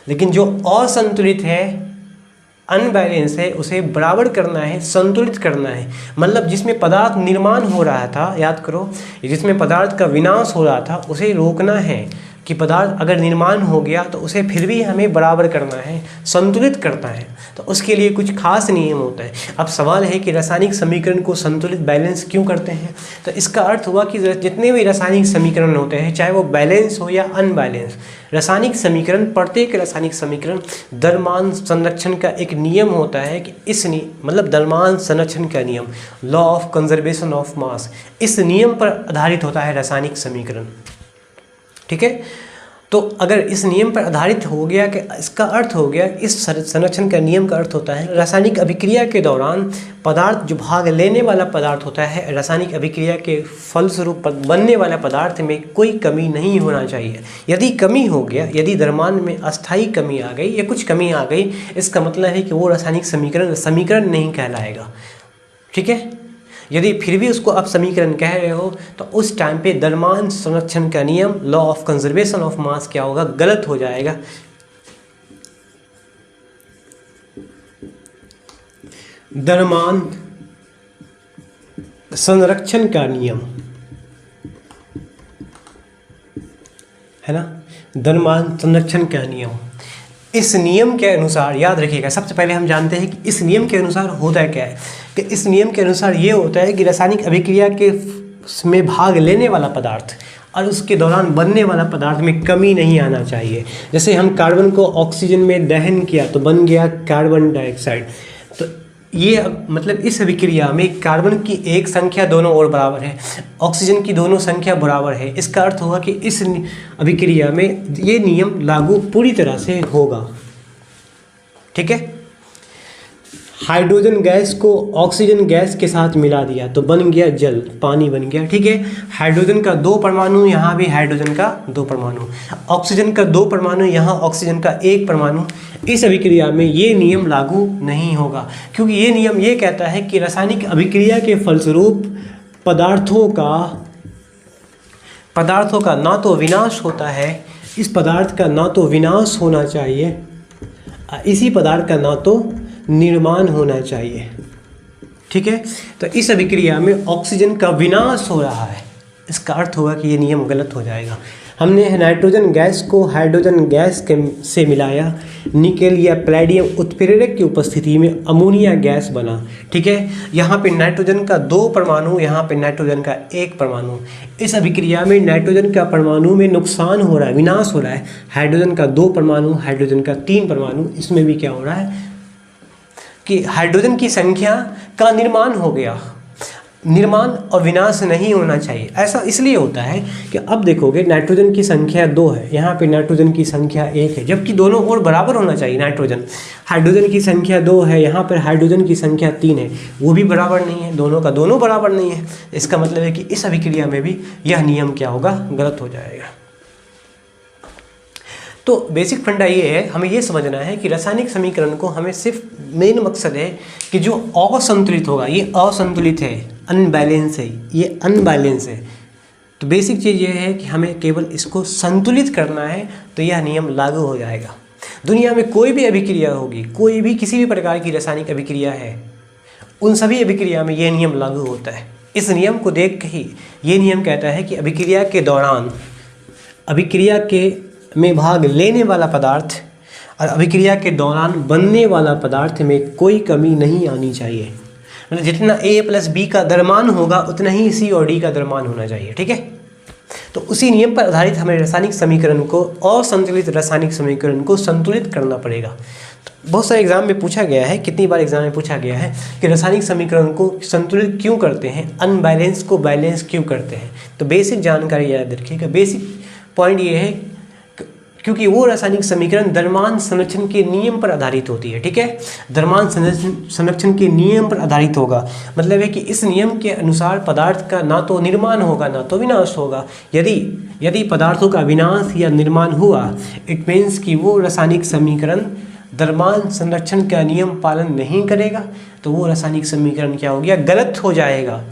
लेकिन जो असंतुलित है अनबैलेंस है उसे बराबर करना है, संतुलित करना है। मतलब जिसमें पदार्थ निर्माण हो रहा था, याद करो, जिसमें पदार्थ का विनाश हो रहा था उसे रोकना है कि पदार्थ अगर निर्माण हो गया तो उसे फिर भी हमें बराबर करना है, संतुलित करना है। तो उसके लिए कुछ खास नियम होता है। अब सवाल है कि रासायनिक समीकरण को संतुलित बैलेंस क्यों करते हैं, तो इसका अर्थ हुआ कि जितने भी रासायनिक समीकरण होते हैं चाहे वो बैलेंस हो या अनबैलेंस, रासायनिक समीकरण, प्रत्येक रासायनिक समीकरण द्रव्यमान संरक्षण का एक नियम होता है कि इस मतलब द्रव्यमान संरक्षण का नियम, law of conservation of mass, इस नियम पर आधारित होता है रासायनिक समीकरण। ठीक है, तो अगर इस नियम पर आधारित हो गया कि इसका अर्थ हो गया, इस संरक्षण का नियम का अर्थ होता है रासायनिक अभिक्रिया के दौरान पदार्थ जो भाग लेने वाला पदार्थ होता है, रासायनिक अभिक्रिया के फलस्वरूप बनने वाला पदार्थ में कोई कमी नहीं होना चाहिए। यदि कमी हो गया, यदि द्रव्यमान में अस्थायी कमी आ गई या कुछ कमी आ गई, इसका मतलब है कि वो रासायनिक समीकरण नहीं कहलाएगा। ठीक है, यदि फिर भी उसको आप समीकरण कह रहे हो तो उस टाइम पे द्रव्यमान संरक्षण का नियम, law of conservation of mass क्या होगा, गलत हो जाएगा। द्रव्यमान संरक्षण का नियम है ना, द्रव्यमान संरक्षण का नियम। इस नियम के अनुसार याद रखिएगा, सबसे पहले हम जानते हैं कि इस नियम के अनुसार होता है क्या है, कि इस नियम के अनुसार ये होता है कि रासायनिक अभिक्रिया के में भाग लेने वाला पदार्थ और उसके दौरान बनने वाला पदार्थ में कमी नहीं आना चाहिए। जैसे हम कार्बन को ऑक्सीजन में दहन किया तो बन गया कार्बन डाइऑक्साइड, तो ये मतलब इस अभिक्रिया में कार्बन की एक संख्या दोनों ओर बराबर है, ऑक्सीजन की दोनों संख्या बराबर है। इसका अर्थ होगा कि इस अभिक्रिया में ये नियम लागू पूरी तरह से होगा। ठीक है, हाइड्रोजन गैस को ऑक्सीजन गैस के साथ मिला दिया तो बन गया जल, पानी बन गया। ठीक है, हाइड्रोजन का 2 परमाणु, यहाँ भी हाइड्रोजन का 2 परमाणु, ऑक्सीजन का 2 परमाणु, यहाँ ऑक्सीजन का 1 परमाणु। इस अभिक्रिया में ये नियम लागू नहीं होगा, क्योंकि ये नियम ये कहता है कि रासायनिक अभिक्रिया के फलस्वरूप पदार्थों का ना तो विनाश होता है, इस पदार्थ का ना तो विनाश होना चाहिए, इसी पदार्थ का ना तो निर्माण होना चाहिए। ठीक है, तो इस अभिक्रिया में ऑक्सीजन का विनाश हो रहा है, इसका अर्थ होगा कि ये नियम गलत हो जाएगा। हमने नाइट्रोजन गैस को हाइड्रोजन गैस से मिलाया, निकेल या पैलेडियम उत्प्रेरक की उपस्थिति में अमोनिया गैस बना। ठीक है, यहाँ पे नाइट्रोजन का 2 परमाणु, यहाँ पे नाइट्रोजन का 1 परमाणु। इस अभिक्रिया में नाइट्रोजन का परमाणु में नुकसान हो रहा है, विनाश हो रहा है। हाइड्रोजन का 2 परमाणु, हाइड्रोजन का 3 परमाणु, इसमें भी क्या हो रहा है कि हाइड्रोजन की संख्या का निर्माण हो गया। निर्माण और विनाश नहीं होना चाहिए। ऐसा इसलिए होता है कि अब देखोगे नाइट्रोजन की संख्या 2 है, यहाँ पे नाइट्रोजन की संख्या 1 है, जबकि दोनों ओर बराबर होना चाहिए। नाइट्रोजन हाइड्रोजन की संख्या 2 है, यहाँ पर हाइड्रोजन की संख्या 3 है, वो भी बराबर नहीं है, दोनों का दोनों बराबर नहीं है। इसका मतलब है कि इस अभिक्रिया में भी यह नियम क्या होगा, गलत हो जाएगा। तो बेसिक फंडा ये है, हमें ये समझना है कि रासायनिक समीकरण को हमें सिर्फ मेन मकसद है कि जो असंतुलित होगा, ये असंतुलित है, अनबैलेंस है, ये अनबैलेंस है। तो बेसिक चीज़ ये है कि हमें केवल इसको संतुलित करना है, तो यह नियम लागू हो जाएगा। दुनिया में कोई भी अभिक्रिया होगी, कोई भी किसी भी प्रकार की रासायनिक अभिक्रिया है, उन सभी अभिक्रिया में यह नियम लागू होता है। इस नियम को देख के ही ये नियम कहता है कि अभिक्रिया के दौरान अभिक्रिया के में भाग लेने वाला पदार्थ और अभिक्रिया के दौरान बनने वाला पदार्थ में कोई कमी नहीं आनी चाहिए। मतलब जितना A+B का द्रव्यमान होगा उतना ही C और D का द्रव्यमान होना चाहिए। ठीक है, तो उसी नियम पर आधारित हमें रासायनिक समीकरण को, असंतुलित रासायनिक समीकरण को संतुलित करना पड़ेगा। तो बहुत सारे एग्जाम में पूछा गया है, कितनी बार एग्जाम में पूछा गया है कि रासायनिक समीकरण को संतुलित क्यों करते हैं, अनबैलेंस को बैलेंस क्यों करते हैं। तो बेसिक जानकारी याद रखिएगा। बेसिक पॉइंट ये है क्योंकि वो रासायनिक समीकरण द्रव्यमान संरक्षण के नियम पर आधारित होती है। ठीक है, द्रव्यमान संरक्षण के नियम पर आधारित होगा, मतलब है कि इस नियम के अनुसार पदार्थ का ना तो निर्माण होगा ना तो विनाश होगा। यदि पदार्थों का विनाश या निर्माण हुआ, इट मीन्स कि वो रासायनिक समीकरण द्रव्यमान संरक्षण का नियम पालन नहीं करेगा, तो वो रासायनिक समीकरण क्या हो गया, गलत हो जाएगा।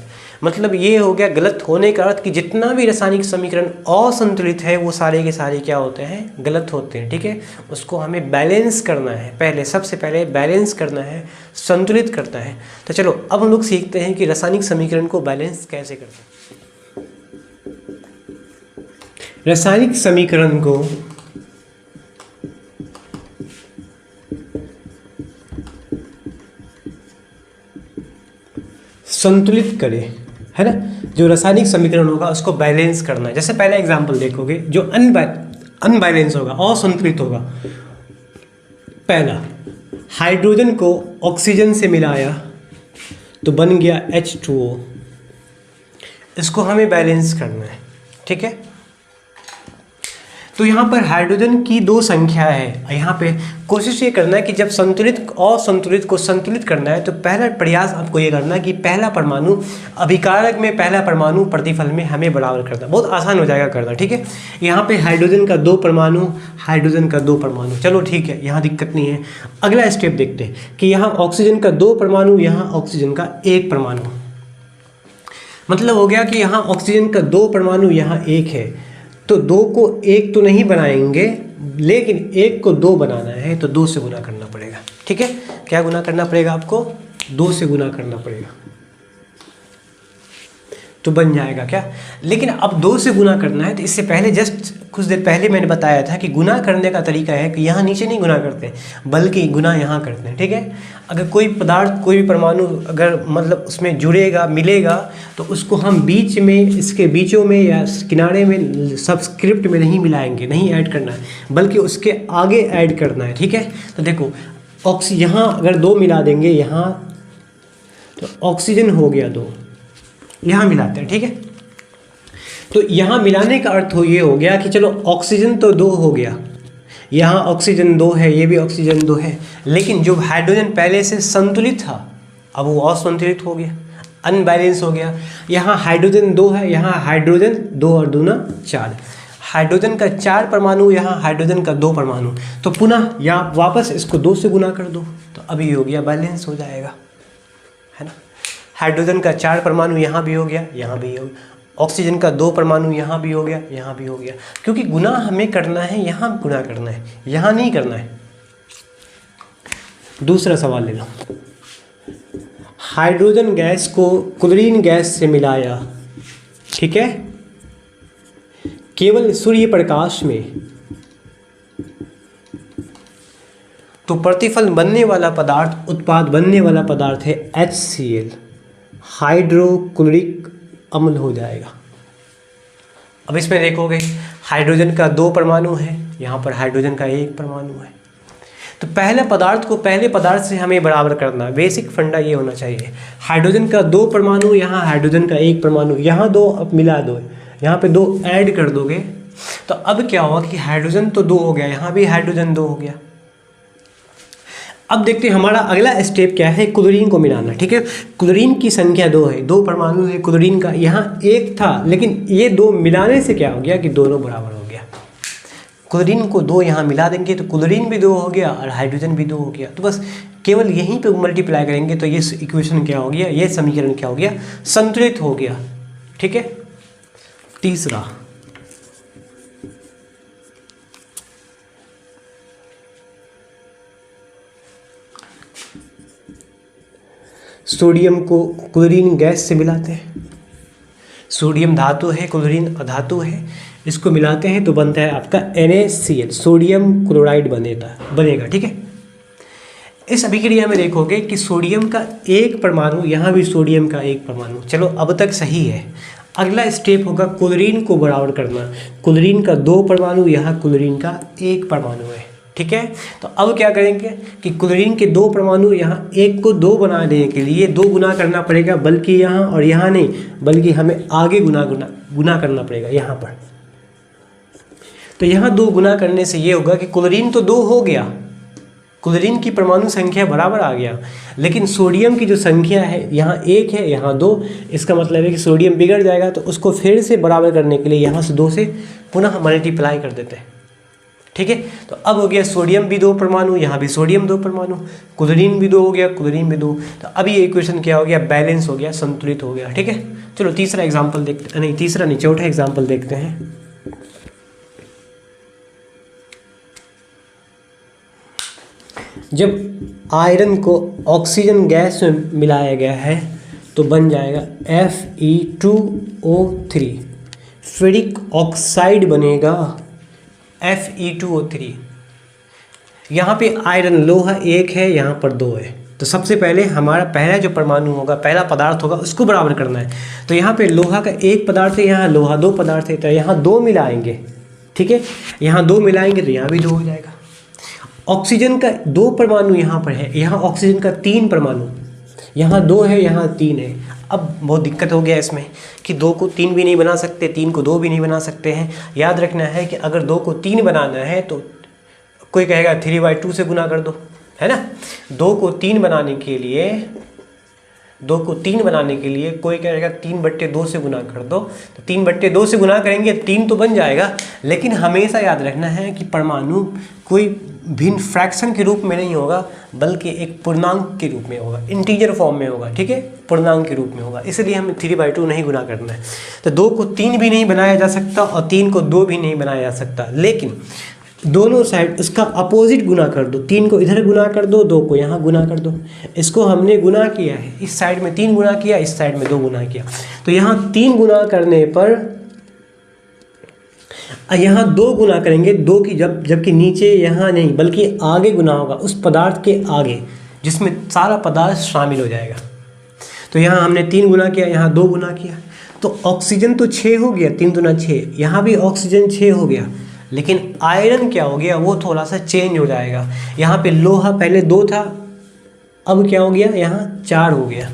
मतलब ये हो गया गलत होने का अर्थ कि जितना भी रासायनिक समीकरण असंतुलित है वो सारे के सारे क्या होते हैं, गलत होते हैं। ठीक है, उसको हमें बैलेंस करना है, सबसे पहले बैलेंस करना है, संतुलित करना है। तो चलो अब हम लोग सीखते हैं कि रासायनिक समीकरण को बैलेंस कैसे करते हैं। रासायनिक समीकरण को संतुलित करें, है ना, जो रासायनिक समीकरण होगा उसको बैलेंस करना है। जैसे पहला एग्जांपल देखोगे, जो अनबैलेंस होगा, असंतुलित होगा। पहला, हाइड्रोजन को ऑक्सीजन से मिलाया तो बन गया H2O, इसको हमें बैलेंस करना है। ठीक है, तो यहाँ पर हाइड्रोजन की 2 संख्या है। यहाँ पे कोशिश ये करना है कि जब संतुलित और संतुलित को संतुलित करना है तो पहला प्रयास आपको ये करना है कि पहला परमाणु अभिकारक में पहला परमाणु प्रतिफल में हमें बराबर करना, बहुत आसान हो जाएगा करना। ठीक है, यहाँ पे हाइड्रोजन का 2 परमाणु, हाइड्रोजन का 2 परमाणु, चलो ठीक है, यहाँ दिक्कत नहीं है। अगला स्टेप देखते हैं कि यहाँ ऑक्सीजन का 2 परमाणु, यहाँ ऑक्सीजन का 1 परमाणु। मतलब हो गया कि यहाँ ऑक्सीजन का 2 परमाणु, यहाँ 1 है, तो 2 को 1 तो नहीं बनाएंगे, लेकिन 1 को 2 बनाना है तो 2 से गुना करना पड़ेगा। ठीक है, क्या गुना करना पड़ेगा आपको, 2 से गुना करना पड़ेगा। तो बन जाएगा क्या। लेकिन अब 2 से गुना करना है, तो इससे पहले जस्ट कुछ देर पहले मैंने बताया था कि गुना करने का तरीका है कि यहाँ नीचे नहीं गुना करते बल्कि गुना यहाँ करते हैं, ठीक है। अगर कोई पदार्थ, कोई भी परमाणु अगर मतलब उसमें जुड़ेगा, मिलेगा, तो उसको हम बीच में, इसके बीचों में या किनारे में सबस्क्रिप्ट में नहीं मिलाएंगे, नहीं ऐड करना है, बल्कि उसके आगे ऐड करना है, ठीक है। तो देखो यहाँ अगर 2 मिला देंगे यहाँ, तो ऑक्सीजन हो गया 2, यहाँ मिलाते हैं, ठीक है। तो यहाँ मिलाने का अर्थ ये हो गया कि चलो ऑक्सीजन तो 2 हो गया, यहाँ ऑक्सीजन 2 है, ये भी ऑक्सीजन 2 है, लेकिन जो हाइड्रोजन पहले से संतुलित था अब वो असंतुलित हो गया, अनबैलेंस हो गया। यहाँ हाइड्रोजन 2 है, यहाँ हाइड्रोजन 2 और 2 ना 4, हाइड्रोजन का 4 परमाणु, यहाँ हाइड्रोजन का 2 परमाणु, तो पुनः यहाँ वापस इसको 2 से गुना कर दो, तो अभी हो गया, बैलेंस हो जाएगा, है ना। हाइड्रोजन का 4 परमाणु यहाँ भी हो गया, यहाँ भी हो गया, ऑक्सीजन का 2 परमाणु यहाँ भी हो गया, यहाँ भी हो गया, क्योंकि गुना हमें करना है, यहाँ गुना करना है, यहाँ नहीं करना है। दूसरा सवाल ले लो, हाइड्रोजन गैस को क्लोरीन गैस से मिलाया, ठीक है, केवल सूर्य प्रकाश में, तो प्रतिफल बनने वाला पदार्थ, उत्पाद बनने वाला पदार्थ है HCl, हाइड्रोक्लोरिक अम्ल हो जाएगा। अब इसमें देखोगे हाइड्रोजन का 2 परमाणु है, यहाँ पर हाइड्रोजन का 1 परमाणु है, तो पहले पदार्थ को पहले पदार्थ से हमें बराबर करना, बेसिक फंडा ये होना चाहिए। हाइड्रोजन का 2 परमाणु, यहाँ हाइड्रोजन का 1 परमाणु, यहाँ 2 अब मिला दो, यहाँ पे 2 ऐड कर दोगे, तो अब क्या होगा कि हाइड्रोजन तो 2 हो गया, यहाँ भी हाइड्रोजन 2 हो गया। अब देखते हैं हमारा अगला स्टेप क्या है, क्लोरीन को मिलाना, ठीक है। क्लोरीन की संख्या 2 है, 2 परमाणु है क्लोरीन का, यहाँ 1 था, लेकिन ये 2 मिलाने से क्या हो गया कि दोनों बराबर हो गया। क्लोरीन को 2 यहाँ मिला देंगे तो क्लोरीन भी 2 हो गया और हाइड्रोजन भी 2 हो गया, तो बस केवल यहीं पे मल्टीप्लाई करेंगे तो ये इक्वेशन क्या हो गया, ये समीकरण क्या हो गया, संतुलित हो गया, ठीक है। तीसरा, सोडियम को क्लोरीन गैस से मिलाते हैं, सोडियम धातु है, क्लोरीन अधातु है, इसको मिलाते हैं तो बनता है आपका NaCl, सोडियम क्लोराइड बनेगा, ठीक है। इस अभिक्रिया में देखोगे कि सोडियम का 1 परमाणु, यहाँ भी सोडियम का 1 परमाणु, चलो अब तक सही है। अगला स्टेप होगा क्लोरीन को बराबर करना, क्लोरीन का 2 परमाणु, यहाँ क्लोरीन का 1 परमाणु है, ठीक है। तो अब क्या करेंगे कि क्लोरीन के 2 परमाणु, यहाँ 1 को 2 बनाने के लिए 2 गुना करना पड़ेगा, बल्कि यहाँ और यहाँ नहीं, बल्कि हमें आगे गुना करना पड़ेगा यहाँ पर। तो यहाँ 2 गुना करने से ये होगा कि क्लोरीन तो 2 हो गया, क्लोरीन की परमाणु संख्या बराबर आ गया, लेकिन सोडियम की जो संख्या है यहाँ 1 है, यहाँ 2, इसका मतलब है कि सोडियम बिगड़ जाएगा, तो उसको फिर से बराबर करने के लिए यहाँ से 2 से पुनः मल्टीप्लाई कर देते हैं, ठीक है। तो अब हो गया सोडियम भी 2 परमाणु, यहाँ भी सोडियम 2 परमाणु, क्लोरीन भी 2 हो गया, क्लोरीन भी 2, तो अब ये इक्वेशन क्या हो गया, बैलेंस हो गया, संतुलित हो गया, ठीक है। चलो तीसरा एग्जाम्पल देखते, नहीं तीसरा नहीं, चौथा एग्जाम्पल देखते हैं। जब आयरन को ऑक्सीजन गैस में मिलाया गया है तो बन जाएगा Fe2O3, फेरिक ऑक्साइड बनेगा Fe2O3। यहाँ पे आयरन लोहा 1 है, यहाँ पर 2 है, तो सबसे पहले हमारा पहला जो परमाणु होगा, पहला पदार्थ होगा, उसको बराबर करना है। तो यहाँ पे लोहा का 1 पदार्थ है, यहाँ लोहा 2 पदार्थ है, तो यहाँ 2 मिलाएंगे, ठीक है, यहाँ 2 मिलाएंगे तो यहाँ भी 2 हो जाएगा। ऑक्सीजन का 2 परमाणु यहाँ पर है, यहाँ ऑक्सीजन का 3 परमाणु, यहाँ 2 है, यहाँ 3 है। अब बहुत दिक्कत हो गया इसमें कि 2 को 3 भी नहीं बना सकते, 3 को 2 भी नहीं बना सकते हैं। याद रखना है कि अगर 2 को 3 बनाना है तो कोई कहेगा 3/2 से गुना कर दो, है ना। 2 को 3 बनाने के लिए, 2 को 3 बनाने के लिए कोई कहेगा 3/2 से गुना कर दो, तो 3/2 से गुना करेंगे 3 तो बन जाएगा, लेकिन हमेशा याद रखना है कि परमाणु कोई भिन्न फ्रैक्शन के रूप में नहीं होगा, बल्कि एक पूर्णांक के रूप में होगा, इंटीजर फॉर्म में होगा, ठीक है, पूर्णांक के रूप में होगा, इसलिए हमें 3/2 नहीं गुना करना है। तो 2 को 3 भी नहीं बनाया जा सकता और 3 को 2 भी नहीं बनाया जा सकता, लेकिन दोनों साइड उसका अपोजिट गुना कर दो, 3 को इधर गुना कर दो, 2 को यहाँ गुना कर दो। इसको हमने गुना किया है, इस साइड में 3 गुना किया, इस साइड में 2 गुना किया, तो यहाँ 3 गुना करने पर यहाँ 2 गुना करेंगे, 2 की जबकि नीचे यहाँ नहीं बल्कि आगे गुना होगा, उस पदार्थ के आगे जिसमें सारा पदार्थ शामिल हो जाएगा। तो यहाँ हमने 3 गुना किया, यहाँ 2 गुना किया, तो ऑक्सीजन तो 6 हो गया, 3 दूना 6, यहाँ भी ऑक्सीजन 6 हो गया, लेकिन आयरन क्या हो गया, वो थोड़ा सा चेंज हो जाएगा। यहाँ पे लोहा पहले 2 था, अब क्या हो गया, यहाँ 4 हो गया।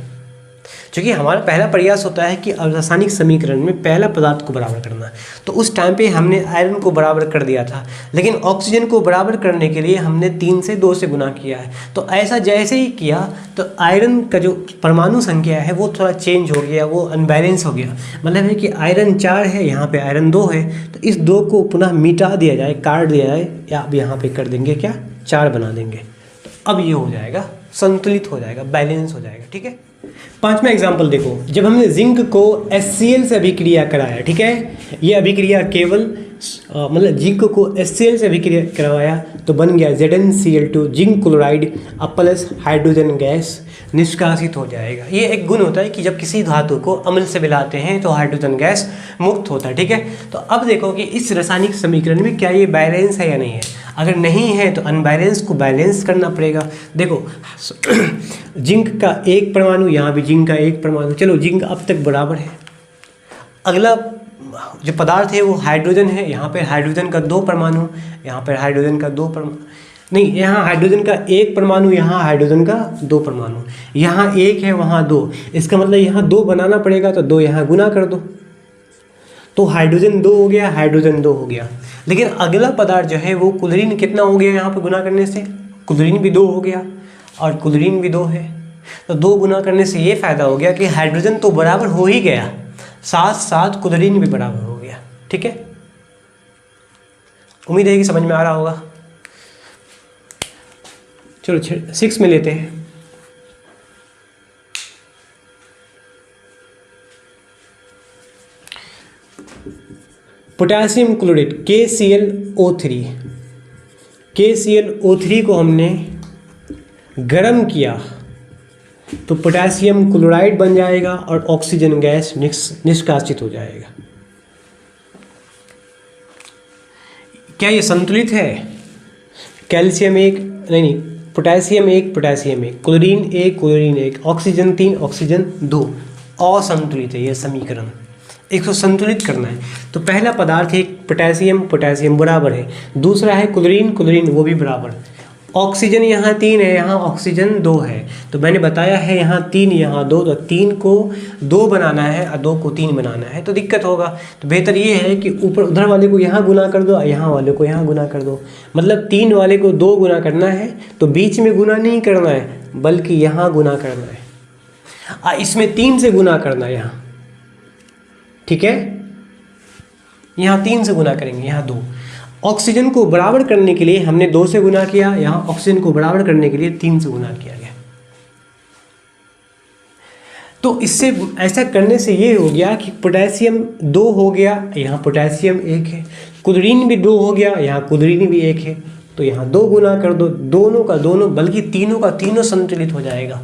क्योंकि हमारा पहला प्रयास होता है कि रासायनिक समीकरण में पहला पदार्थ को बराबर करना, तो उस टाइम पे हमने आयरन को बराबर कर दिया था, लेकिन ऑक्सीजन को बराबर करने के लिए हमने 3 से 2 से गुना किया है। तो ऐसा जैसे ही किया तो आयरन का जो परमाणु संख्या है वो थोड़ा चेंज हो गया, वो अनबैलेंस हो गया। मतलब है कि आयरन 4 है, यहाँ पे आयरन 2 है, तो इस 2 को पुनः मिटा दिया जाए, काट दिया जाए, या अब यहाँ पे कर देंगे क्या, 4 बना देंगे, तो अब ये हो जाएगा, संतुलित हो जाएगा, बैलेंस हो जाएगा। ठीक है, 5वां एग्जाम्पल देखो, जब हमने जिंक को HCl से अभिक्रिया कराया, ठीक है, ये अभिक्रिया केवल मतलब जिंक को HCl से अभिक्रिया करवाया तो बन गया ZnCl2, जिंक क्लोराइड अब प्लस हाइड्रोजन गैस निष्कासित हो जाएगा। ये एक गुण होता है कि जब किसी धातु को अम्ल से मिलाते हैं तो हाइड्रोजन गैस मुक्त होता है। ठीक है, तो अब देखो कि इस रासायनिक समीकरण में क्या ये बैलेंस है या नहीं है। अगर नहीं है तो अनबैलेंस को बैलेंस करना पड़ेगा। देखो जिंक का 1 परमाणु, यहाँ भी जिंक का 1 परमाणु, चलो जिंक अब तक बराबर है। अगला जो पदार्थ है वो हाइड्रोजन है, यहाँ पे हाइड्रोजन का 2 परमाणु, यहाँ पर हाइड्रोजन का 2 परमाणु नहीं, यहाँ हाइड्रोजन का 1 परमाणु, यहाँ हाइड्रोजन का 2 परमाणु, यहाँ 1 है वहाँ 2, इसका मतलब यहाँ 2 बनाना पड़ेगा, तो 2 यहाँ गुना कर दो, तो हाइड्रोजन 2 हो गया, हाइड्रोजन 2 हो गया। लेकिन अगला पदार्थ जो है वो क्लोरीन कितना हो गया, यहाँ पे गुना करने से क्लोरीन भी 2 हो गया और क्लोरीन भी 2 है, तो 2 गुना करने से ये फ़ायदा हो गया कि हाइड्रोजन तो बराबर हो ही गया, साथ साथ क्लोरीन भी बराबर हो गया। ठीक है, उम्मीद है कि समझ में आ रहा होगा। चलो 6 में लेते हैं। पोटेशियम क्लोराइड KClO3, KClO3 को हमने गर्म किया तो पोटेशियम क्लोराइड बन जाएगा और ऑक्सीजन गैस निष्कासित हो जाएगा। क्या ये संतुलित है? कैल्शियम 1 नहीं, potassium 1 potassium 1, chlorine 1 chlorine 1, oxygen 3 oxygen 2, असंतुलित है ये समीकरण। इसको संतुलित करना है तो पहला पदार्थ है पोटेशियम, पोटेशियम बराबर है, दूसरा है क्लोरीन, क्लोरीन वो भी बराबर, ऑक्सीजन यहाँ 3 है, यहाँ ऑक्सीजन 2 है, तो मैंने बताया है यहाँ 3 यहाँ 2, तो 3 को 2 बनाना है और 2 को 3 बनाना है, तो दिक्कत होगा। तो बेहतर ये है कि ऊपर उधर वाले को यहाँ गुना कर दो, यहाँ वाले को यहाँ गुना कर दो, मतलब 3 वाले को 2 गुना करना है, तो बीच में गुना नहीं करना है बल्कि यहाँ गुना करना है, इसमें 3 से गुना करना है यहाँ। ठीक है, यहाँ 3 से गुना करेंगे, यहाँ 2। ऑक्सीजन को बराबर करने के लिए हमने 2 से गुना किया, यहाँ ऑक्सीजन को बराबर करने के लिए 3 से गुना किया गया। तो इससे ऐसा करने से ये हो गया कि पोटेशियम 2 हो गया, यहाँ पोटेशियम 1 है, क्लोरीन भी 2 हो गया, यहाँ क्लोरीन भी 1 है, तो यहाँ 2 गुना कर दो, दोनों का दोनों बल्कि तीनों का तीनों संतुलित हो जाएगा।